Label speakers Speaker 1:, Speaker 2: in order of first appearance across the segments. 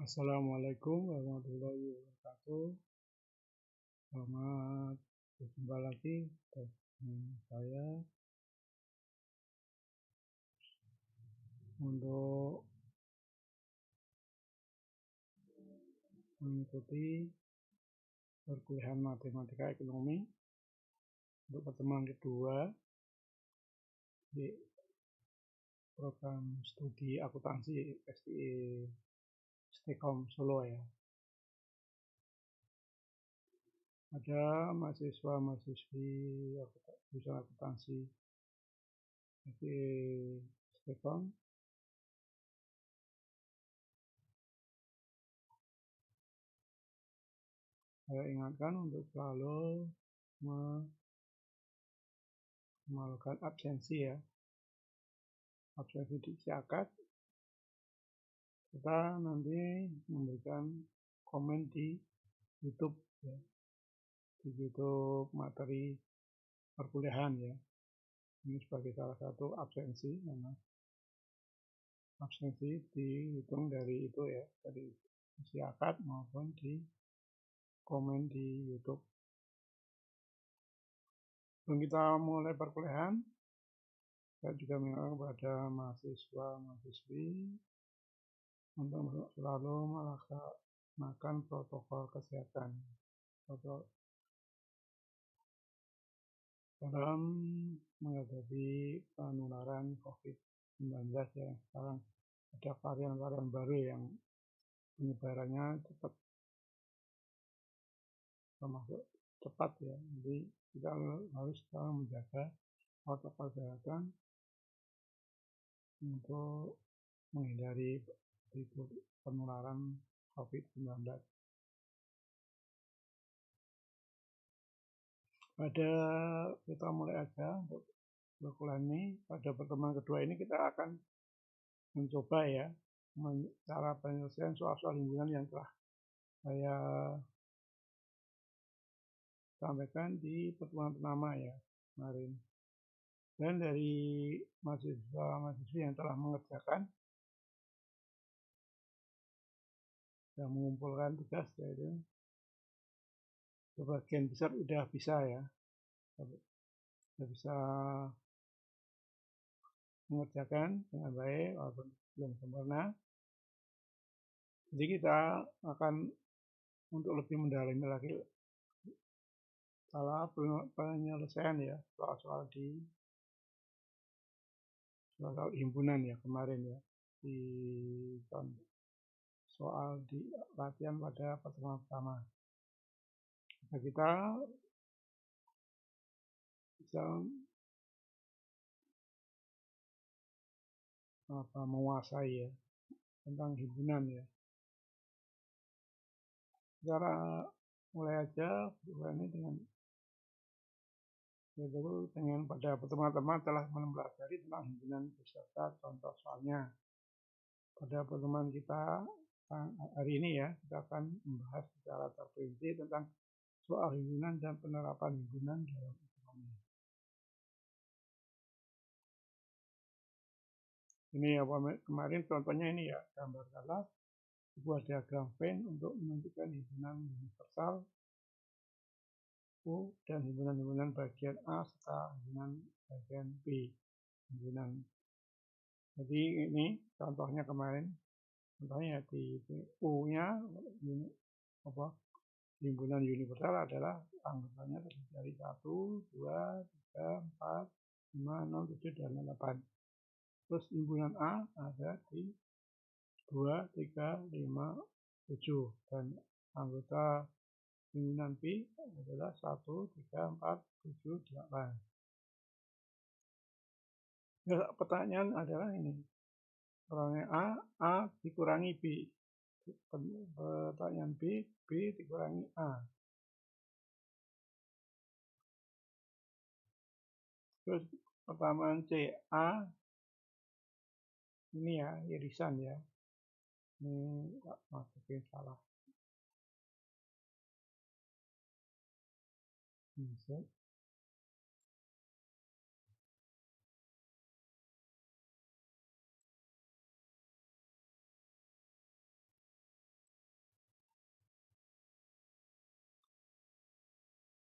Speaker 1: Assalamualaikum warahmatullahi wabarakatuh. Selamat berjumpa lagi dengan saya untuk mengikuti perkuliahan matematika ekonomi untuk pertemuan kedua di program studi akuntansi STI Stekom Solo ya. Ada mahasiswa-mahasiswi jurusan akuntansi STI Stekom saya ingatkan untuk selalu melakukan absensi ya. Absensi diisiakan. Kita nanti memberikan komen di YouTube ya, di YouTube materi perkuliahan ya. Ini sebagai salah satu absensi, karena absensi dihitung dari itu ya, dari isi akad maupun di komen di YouTube. Sebelum kita mulai perkuliahan, saya juga mengingatkan kepada mahasiswa-mahasiswi untuk selalu melaksanakan protokol kesehatan dalam menghadapi penularan COVID-19 ya. Sekarang ada varian-varian baru yang penyebarannya termasuk cepat ya. Jadi kita harus selalu menjaga protokol kesehatan untuk menghindari penularan COVID-19. Kita mulai aja untuk perkuliahan ini. Pada pertemuan kedua ini kita akan mencoba ya cara penyelesaian soal-soal himpunan yang telah saya sampaikan di pertemuan pertama ya kemarin. Dan dari mahasiswa-mahasiswi yang telah mengerjakan, yang mengumpulkan tugas yaitu sebagian besar sudah bisa ya, sudah bisa mengerjakan dengan baik walaupun belum sempurna. Jadi kita akan untuk lebih mendalami lagi salah penyelesaian ya soal-soal himpunan ya kemarin ya, di soal di latihan pada pertemuan pertama. Nah, kita bisa menguasai ya tentang himpunan ya. Cara mulai aja ini dengan pada pertemuan telah mempelajari tentang himpunan beserta contoh soalnya. Pada pertemuan kita hari ini ya, kita akan membahas secara terperinci tentang soal himpunan dan penerapan himpunan dalam ekonomi. Ini ya kemarin contohnya ini ya, gambar kalah sebuah diagram Venn untuk menentukan himpunan universal U dan himpunan-himpunan bagian A serta himpunan bagian B. Jadi ini contohnya kemarin, contohnya di U-nya himpunan universal adalah anggotanya dari 1, 2, 3, 4, 5, 6, 7, dan 8. Terus himpunan A ada di 2, 3, 5, 7. Dan anggota himpunan B adalah 1, 3, 4, 7, 8. Ya, pertanyaan adalah ini. Pertanyaan A dikurangi B. Pertanyaan B dikurangi A. Terus pertanyaan C, A ini ya irisan ya. Ini masukin salah. Bisa.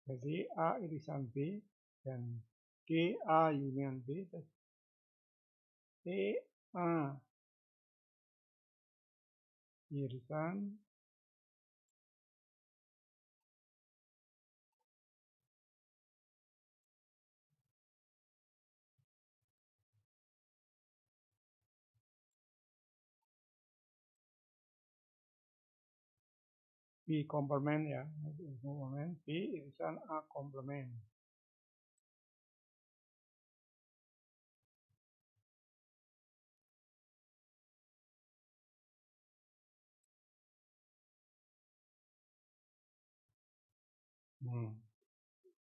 Speaker 1: Jadi A irisan B dan D A union B, E A irisan B komplement ya, komplement B irisan A komplement.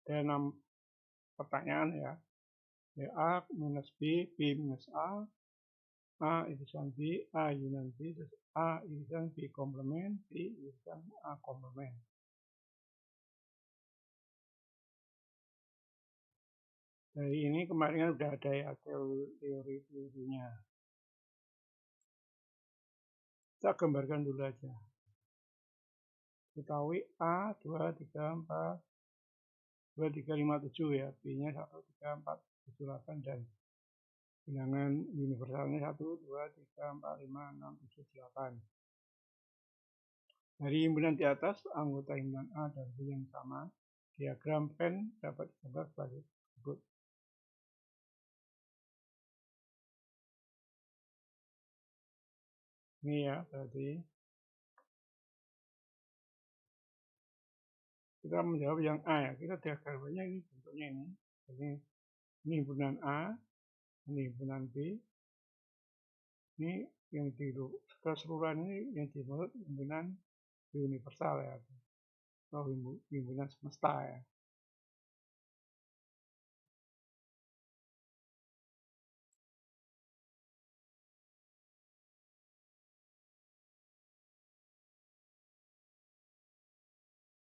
Speaker 1: Ada 6 pertanyaan ya. A minus B, B minus A irisan B, A union B, terus A irisan B komplement, B irisan A komplement. Dari ini kemarin kan sudah ada ya teori-teorinya. Kita gambarkan dulu aja. Ketahui A 2, 3, 4, 2, 3, 5, 7 ya. B-nya 1, 3, 4, 7, 8 dan bilangan universalnya 1, 2, 3, 4, 5, 6, 7, 8. Dari himpunan di atas, anggota himpunan A dan B yang sama, diagram Venn dapat digambar sebagai berikut. Ini ya, berarti kita menjawab yang A ya. Kita diagramnya ini bentuknya ini. Ini himpunan A, ini himpunan B, ini yang di keseluruhan ini yang dimaksud himpunan universal ya, atau himpunan semesta ya.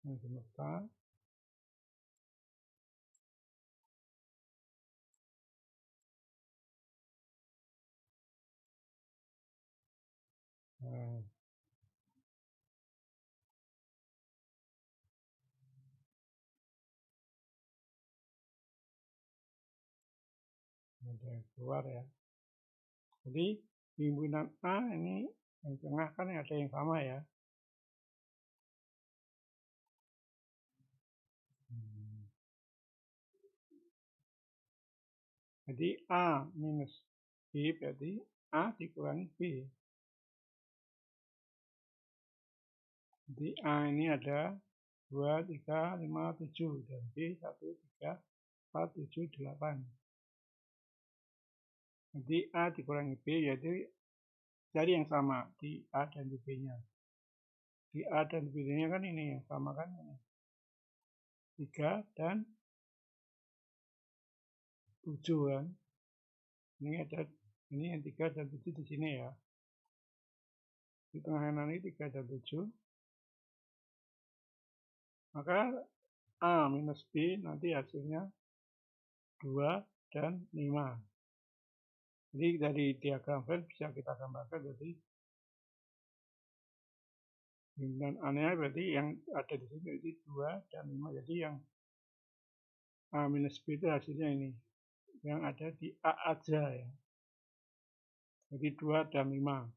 Speaker 1: Yang semesta. Nah, ada yang keluar ya. Jadi himpunan A ini yang tengah kan ada yang sama ya. Jadi A minus B berarti A dikurangi B. Jadi A ini ada 2, 3, 5, 7 dan B 1, 3, 4, 7, 8. Jadi A dikurangi B yaitu cari yang sama di A dan di B-nya. Di A dan B-nya kan ini yang sama kan ini. 3 dan 7 kan. Ini ada ini yang 3 dan 7 di sini ya. Di tengah kanan ini 3 dan 7. Maka A minus B nanti hasilnya 2 dan 5. Jadi dari diagram Venn bisa kita gambarkan jadi himpunan A-nya berarti yang ada di sini itu 2 dan 5. Jadi yang A minus B itu hasilnya ini. Yang ada di A aja ya. Jadi 2 dan 5.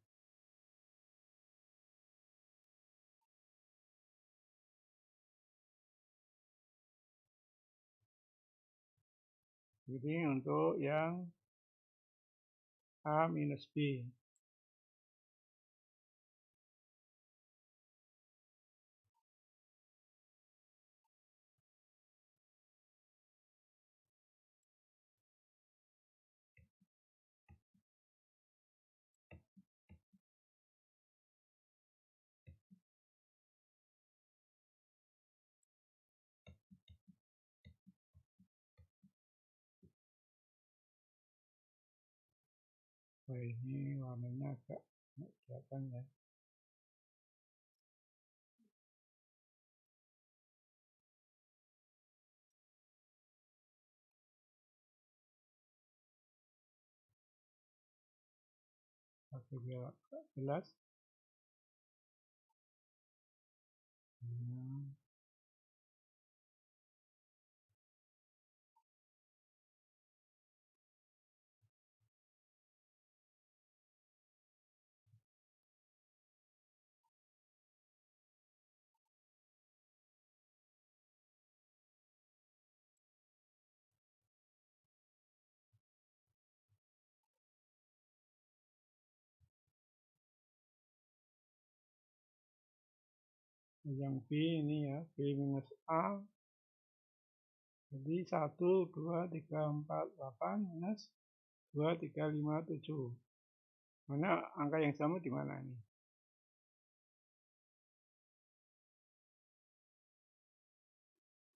Speaker 1: Jadi untuk yang A minus B. Wah, ini warnanya agak kelihatan ya. Oke, biar jelas. Yang B ini ya, B minus A. Jadi 1, 2, 3, 4, 8 minus 2, 3, 5, 7. Mana angka yang sama di mana ini?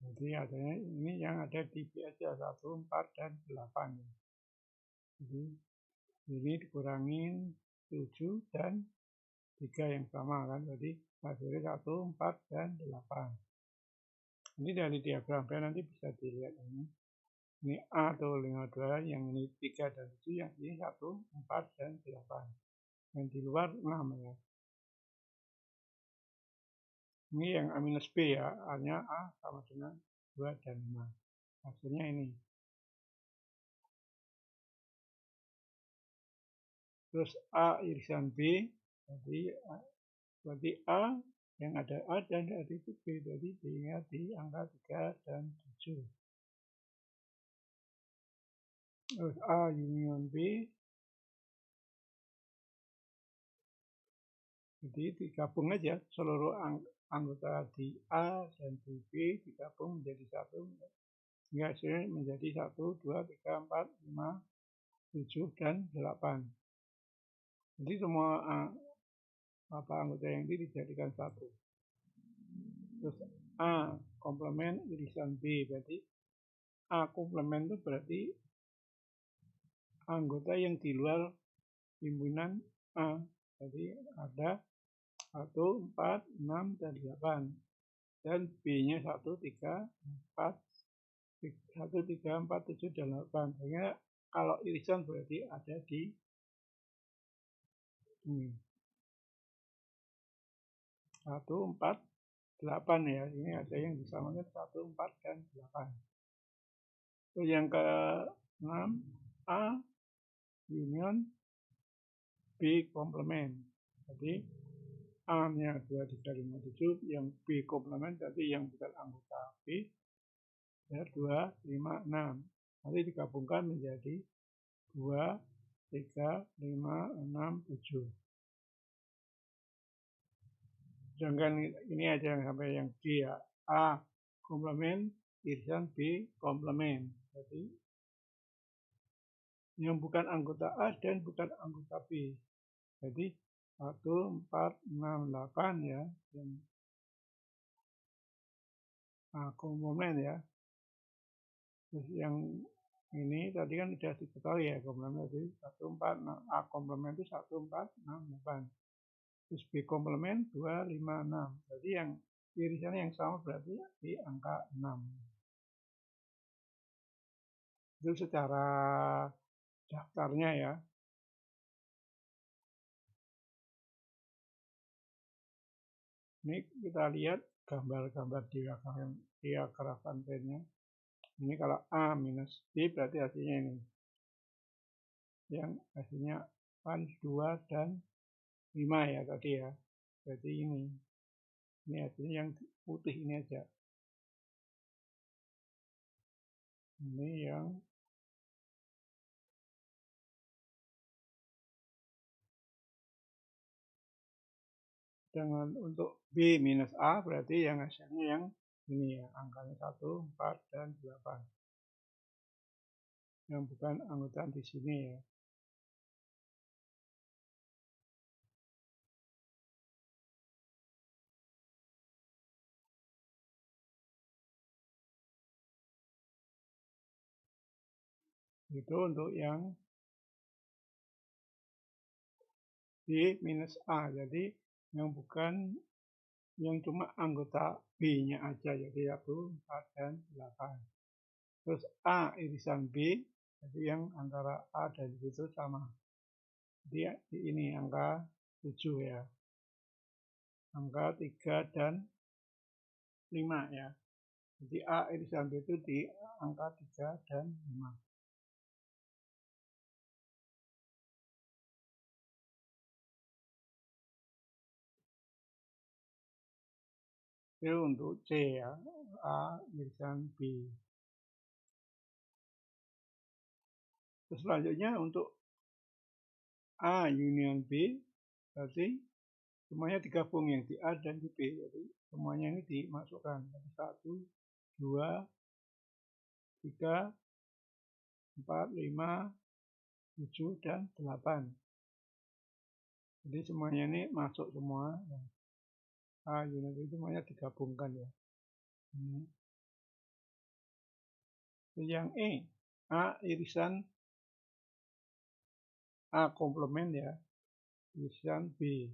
Speaker 1: Jadi adanya ini yang ada di B aja 1, 4, dan 8. Jadi ini dikurangin 7 dan 3 yang sama kan. Jadi hasilnya 1, 4, dan 8. Ini dari diagram B nanti bisa dilihat ini. Ini A atau 52, yang ini 3 dan 7, yang ini 1, 4, dan 8. Yang di luar 6 ya. Ini yang A minus B ya, A-nya A sama dengan 2 dan 5. Hasilnya ini. Terus A irisan B, berarti A yang ada A dan dari itu B, jadi B-nya di angka 3 dan 7. Terus A union B, jadi digabung aja seluruh anggota di A dan di B digabung menjadi satu, sehingga hasilnya menjadi 1, 2, 3, 4, 5, 7, dan 8. Jadi semua anggota yang ini dijadikan satu. Terus A komplement irisan B, berarti A komplement itu berarti anggota yang di luar himpunan A. Jadi ada 1, 4, 6, dan 8. Dan B-nya 1, 3, 4, 1, 3, 4, 7, dan 8. Sehingga kalau irisan berarti ada di ini. 1, 4, 8 ya. Ini ada yang disamakan 1, 4, dan 8. Terus yang ke-6, A union B komplement. Jadi A-nya 2, 3, 5, 7, yang B komplement, jadi yang bukan anggota B, ya 2, 5, 6. Nanti digabungkan menjadi 2, 3, 5, 6, 7. Sedangkan ini aja yang sampai yang D ya. A komplement irisan B komplement. Jadi yang bukan anggota A dan bukan anggota B. Jadi 1, 4, 6, 8 ya. Yang A komplement ya. Terus yang ini tadi kan sudah diketahui ya komplement itu 1, 4, 6. A komplement itu 1, 4, 6, 8. Terus B komplement 2, 5, 6. Jadi yang irisannya yang sama berarti di angka 6. Itu secara daftarnya ya. Ini kita lihat gambar-gambar diagram pennya. Ini kalau A minus B berarti hasilnya ini. Yang hasilnya 1, 2, dan 5 ya tadi ya. Jadi ini. Ini hasilnya yang putih ini aja. Ini yang dengan untuk B minus A berarti yang hasilnya yang ini ya, angkanya 1, 4, dan 8. Yang bukan anggota di sini ya. Itu untuk yang B minus A. Jadi yang bukan, yang cuma anggota B-nya aja, jadi 1, 4, dan 8. Terus A irisan B, jadi yang antara A dan B itu sama. Jadi ini angka 7 ya. Angka 3 dan 5 ya. Jadi A irisan B itu di angka 3 dan 5. Itu untuk C ya, A irisan B. Terus selanjutnya untuk A union B, berarti semuanya digabung yang di A dan di B, jadi semuanya ini dimasukkan. 1, 2, 3, 4, 5, 7, dan 8. Jadi semuanya ini masuk semua. A unit itu semuanya digabungkan ya. Ini. Yang E, A irisan A komplement ya, irisan B.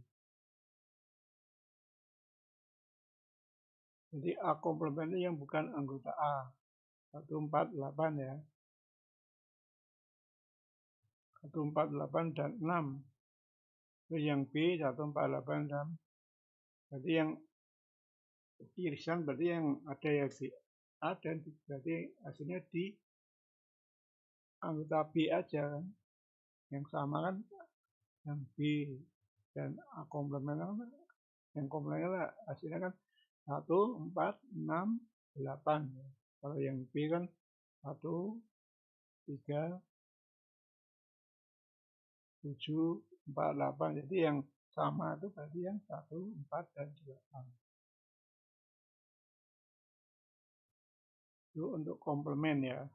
Speaker 1: Jadi A komplement itu yang bukan anggota A. 148 ya. 148 dan 6. Terus yang B 148 dan berarti yang irisan berarti yang ada ya di A dan berarti hasilnya di anggota B aja kan. Yang sama kan yang B dan A komplement kan, yang komplemennya hasilnya kan 1, 4, 6, 8. Kalau yang B kan 1, 3, 7, 4, 8. Jadi yang sama itu berarti yang 1, 4, dan 8. Itu untuk komplement ya.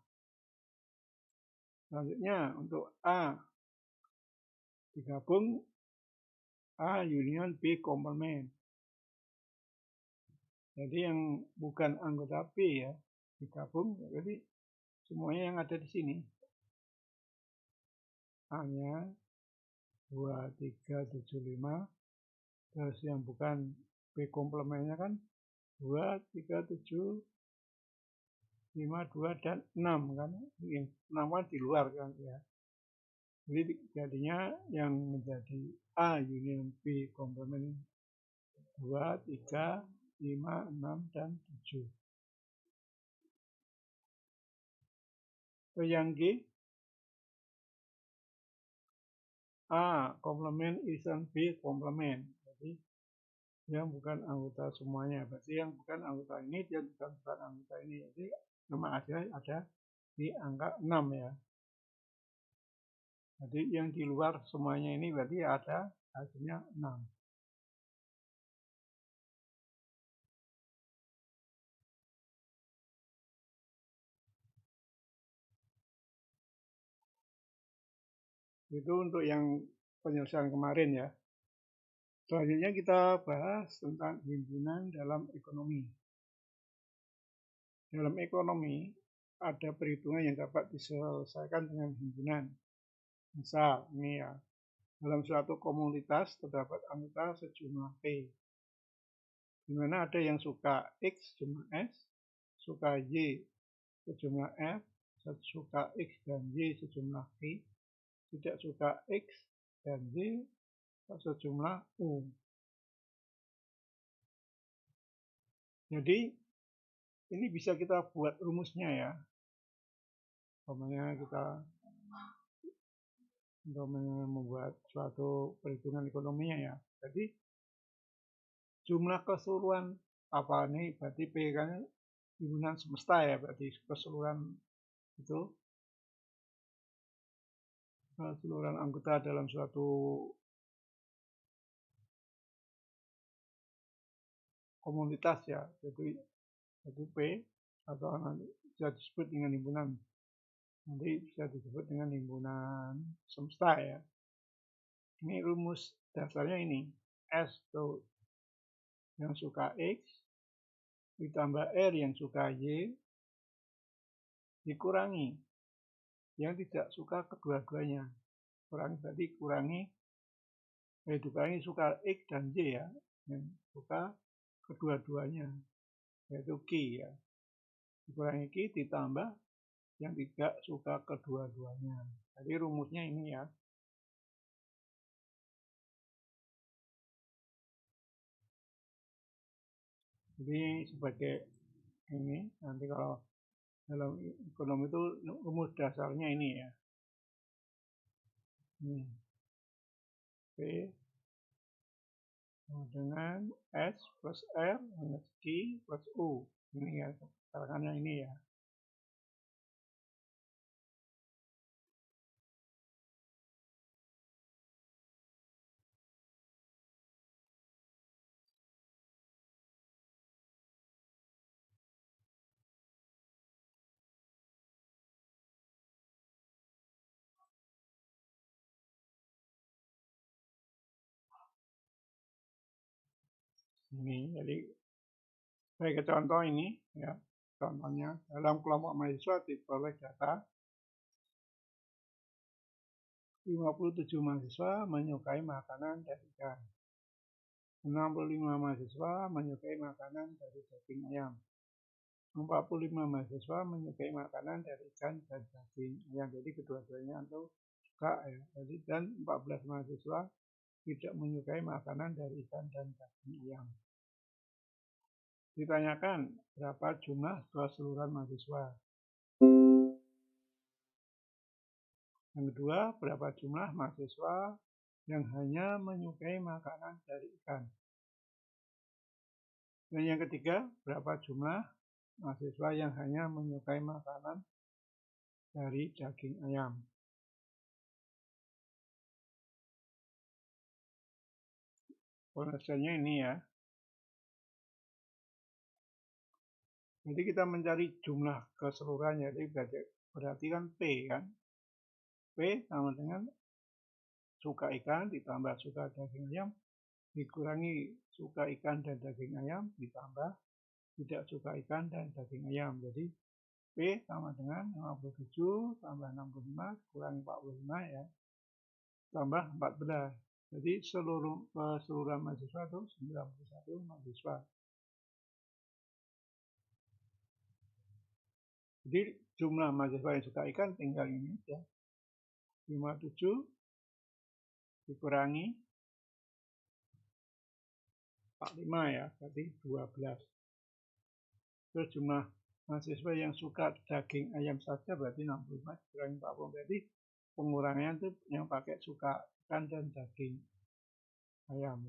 Speaker 1: Selanjutnya untuk A digabung A union B komplement. Jadi yang bukan anggota B ya digabung, jadi semuanya yang ada di sini. A-nya 2, 3, 7, 5. Terus yang bukan B komplementnya kan 2, 3, 7, 5, 2, dan 6 kan. Yang 6 kan di luar kan ya. Jadi jadinya yang menjadi A union B komplement 2, 3, 5, 6, dan 7. Terus yang G, A komplement irisan B komplement. Jadi yang bukan anggota semuanya. Berarti yang bukan anggota ini dia bukan anggota ini. Jadi nama hasilnya ada di angka 6 ya. Jadi yang di luar semuanya ini berarti ada hasilnya 6. Itu untuk yang penyelesaian kemarin ya. Selanjutnya kita bahas tentang himpunan dalam ekonomi. Dalam ekonomi ada perhitungan yang dapat diselesaikan dengan himpunan. Misal ini ya, dalam suatu komunitas terdapat anggota sejumlah P, di mana ada yang suka X jumlah S, suka Y sejumlah F, suka X dan Y sejumlah P, tidak suka X dan Y sejumlah U. Jadi ini bisa kita buat rumusnya ya. Umpamanya kita untuk membuat suatu perhitungan ekonominya ya. Jadi jumlah keseluruhan apa nih berarti P kan himpunan semesta ya, berarti keseluruhan itu keseluruhan anggota dalam suatu komunitas ya, jadi P atau nanti bisa disebut dengan himpunan, nanti bisa disebut dengan himpunan semesta ya. Ini rumus dasarnya ini, S tuh yang suka X ditambah R yang suka Y dikurangi yang tidak suka kedua-duanya. Kurangi berarti dikurangi suka X dan Y ya, yang suka kedua-duanya, yaitu Q ya. Dikurangi Q ditambah yang tidak suka kedua-duanya. Jadi rumusnya ini ya. Jadi sebagai ini, nanti kalau dalam ekonomi itu rumus dasarnya ini ya. Ini. P dengan S plus R minus Q plus U. Ini ya, keterangannya ini ya. Ini jadi sebagai contoh ini ya, contohnya dalam kelompok mahasiswa diperoleh data 57 mahasiswa menyukai makanan dari ikan, 65 mahasiswa menyukai makanan dari daging ayam, 45 mahasiswa menyukai makanan dari ikan dan daging ayam. Jadi kedua-duanya itu suka ya. Jadi dan 14 mahasiswa tidak menyukai makanan dari ikan dan daging ayam. Ditanyakan berapa jumlah keseluruhan mahasiswa. Yang kedua, berapa jumlah mahasiswa yang hanya menyukai makanan dari ikan. Dan yang ketiga, berapa jumlah mahasiswa yang hanya menyukai makanan dari daging ayam. Pengertiannya ini ya. Jadi kita mencari jumlah keseluruhan, jadi berarti kan P kan. P sama dengan suka ikan ditambah suka daging ayam dikurangi suka ikan dan daging ayam ditambah tidak suka ikan dan daging ayam. Jadi P sama dengan 57 tambah 65 kurangi 45 ya, tambah 14. Jadi keseluruhan mahasiswa itu 91 mahasiswa. Jadi jumlah mahasiswa yang suka ikan tinggal ini ya. 57 dikurangi 45 ya, berarti 12. Terus jumlah mahasiswa yang suka daging ayam saja berarti 65 dikurangi 40. Berarti pengurangannya itu yang pakai suka ikan dan daging ayam.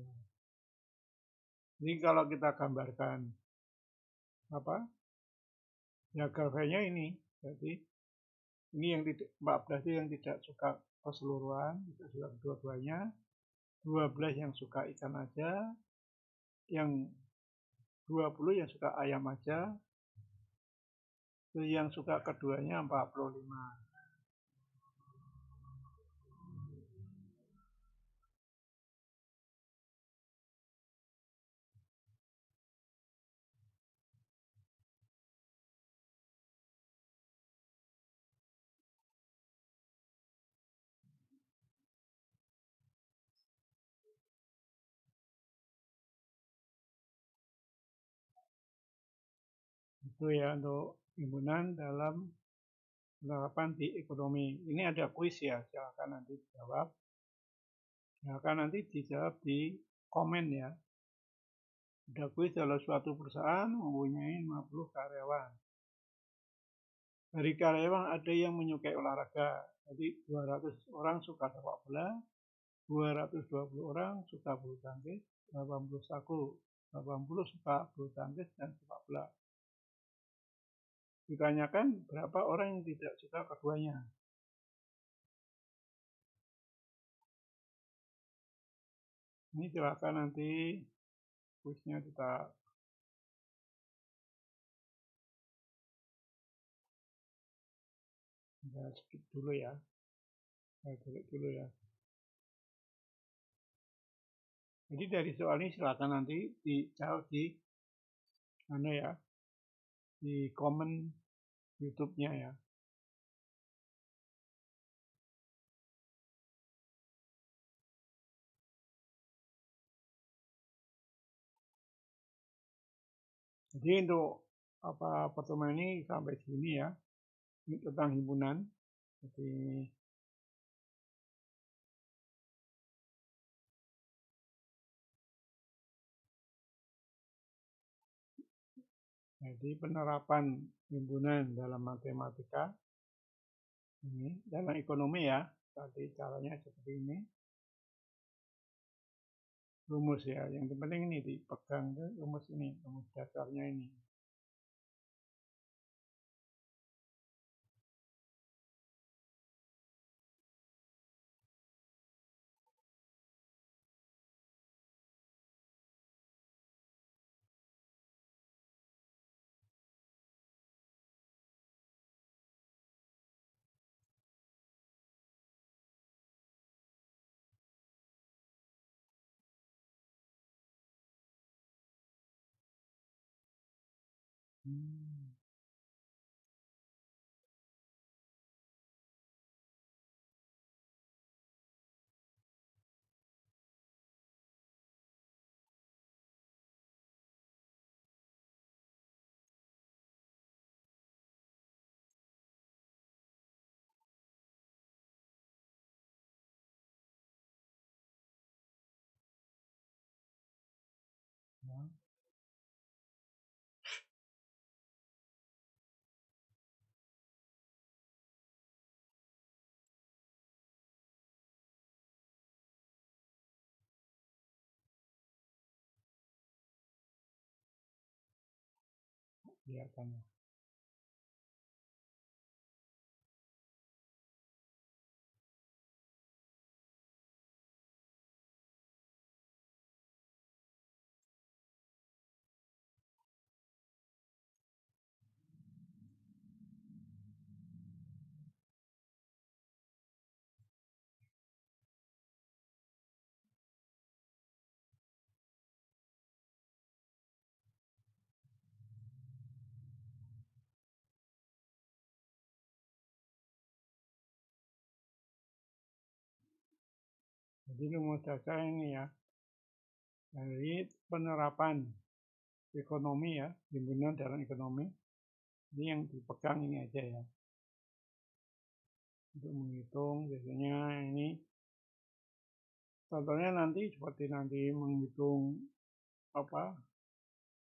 Speaker 1: Ini kalau kita gambarkan apa? Ya grafiknya ini. Jadi ini yang 14 itu yang tidak suka keseluruhan, tidak suka kedua-duanya. 12 yang suka ikan aja, yang 20 yang suka ayam aja, yang suka keduanya 45. Itu ya untuk himpunan dalam penerapan di ekonomi. Ini ada kuis ya, silakan nanti dijawab. Silakan nanti dijawab di komen ya. Ada kuis dalam suatu perusahaan mempunyai 50 karyawan. Dari karyawan ada yang menyukai olahraga. Jadi 200 orang suka sepak bola, 220 orang suka bulu tangkis, 80 suka bulu tangkis dan sepak bola. Ditanyakan berapa orang yang tidak suka keduanya. Ini silakan nanti kuisnya kita skip dulu ya. Saya delete dulu ya. Jadi dari soal ini silakan nanti dijawab di mana ya, di komen YouTube-nya ya. Jadi untuk pertemuan ini sampai sini ya. Ini tentang himpunan. Jadi penerapan himpunan dalam matematika ini dalam ekonomi ya. Tadi caranya seperti ini. Rumus ya. Yang penting ini dipegang rumus ini, rumus dasarnya ini. Kelihatannya. Jadi rumus dasar ini ya, dari penerapan ekonomi ya, himpunan dalam ekonomi, ini yang dipegang ini aja ya. Untuk menghitung biasanya ini, contohnya nanti seperti nanti menghitung apa,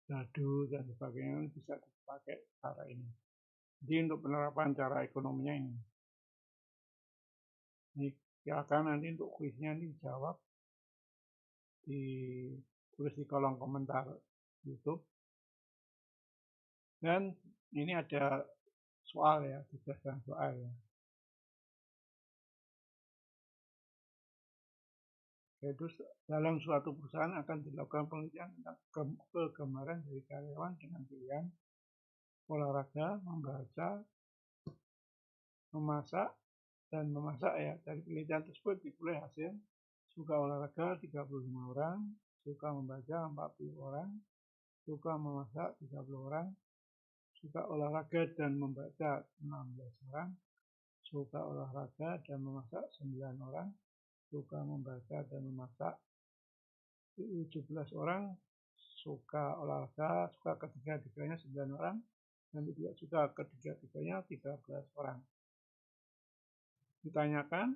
Speaker 1: dadu dan sebagainya bisa dipakai cara ini. Jadi untuk penerapan cara ekonominya ini. Ini silakan nanti untuk kuisnya dijawab, ditulis di kolom komentar YouTube. Dan ini ada soal ya, tugas dan soal ya. Yaitu dalam suatu perusahaan akan dilakukan penelitian tentang kegembaran dari karyawan dengan pilihan olahraga, membaca, memasak, dan memasak ya. Dari penelitian tersebut diperoleh hasil suka olahraga 35 orang, suka membaca 40 orang, suka memasak 30 orang, suka olahraga dan membaca 16 orang, suka olahraga dan memasak 9 orang, suka membaca dan memasak 17 orang, suka olahraga, suka ketiga-tiganya 9 orang, dan tidak suka ketiga-tiganya 13 orang. Ditanyakan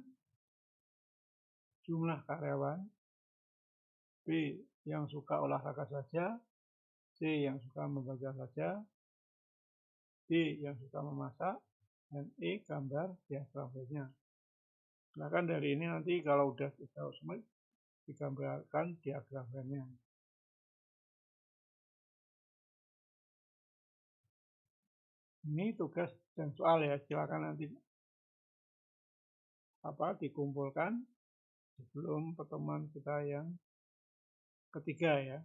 Speaker 1: jumlah karyawan, B yang suka olahraga saja, C yang suka membaca saja, D yang suka memasak, dan E gambar diagramnya. Silakan dari ini nanti kalau udah dijawab semua digambarkan diagramnya. Ini tugas dan soal ya, silakan nanti dikumpulkan sebelum pertemuan kita yang ketiga ya.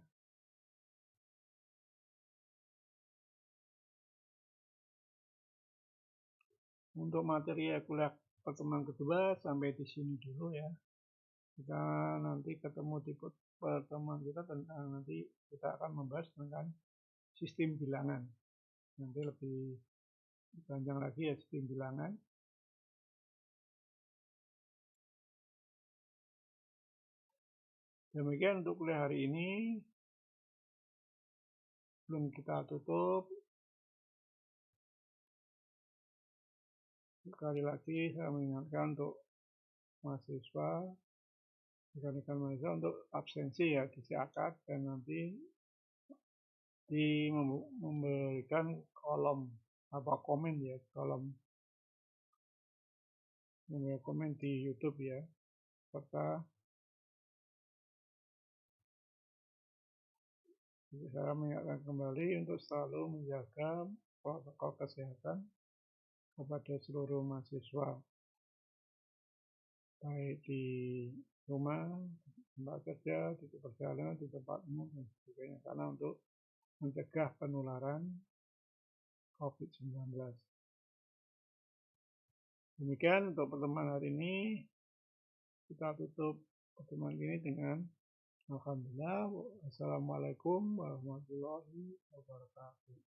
Speaker 1: Untuk materi kuliah pertemuan kedua sampai di sini dulu ya. Kita nanti ketemu di pertemuan kita tentang nanti kita akan membahas tentang sistem bilangan. Nanti lebih panjang lagi ya sistem bilangan. Demikian untuk kuliah hari ini. Belum kita tutup. Sekali lagi saya mengingatkan untuk mahasiswa, rekan-rekan mahasiswa untuk absensi ya disiapkan dan nanti memberikan kolom komen ya, komen di YouTube ya, serta saya mengingatkan kembali untuk selalu menjaga protokol kesehatan kepada seluruh mahasiswa, baik di rumah, di tempat kerja, di perjalanan, di tempat umum dan sebagainya, karena untuk mencegah penularan COVID-19. Demikian untuk pertemuan hari ini. Kita tutup pertemuan ini dengan alhamdulillah. Wassalamualaikum warahmatullahi wabarakatuh.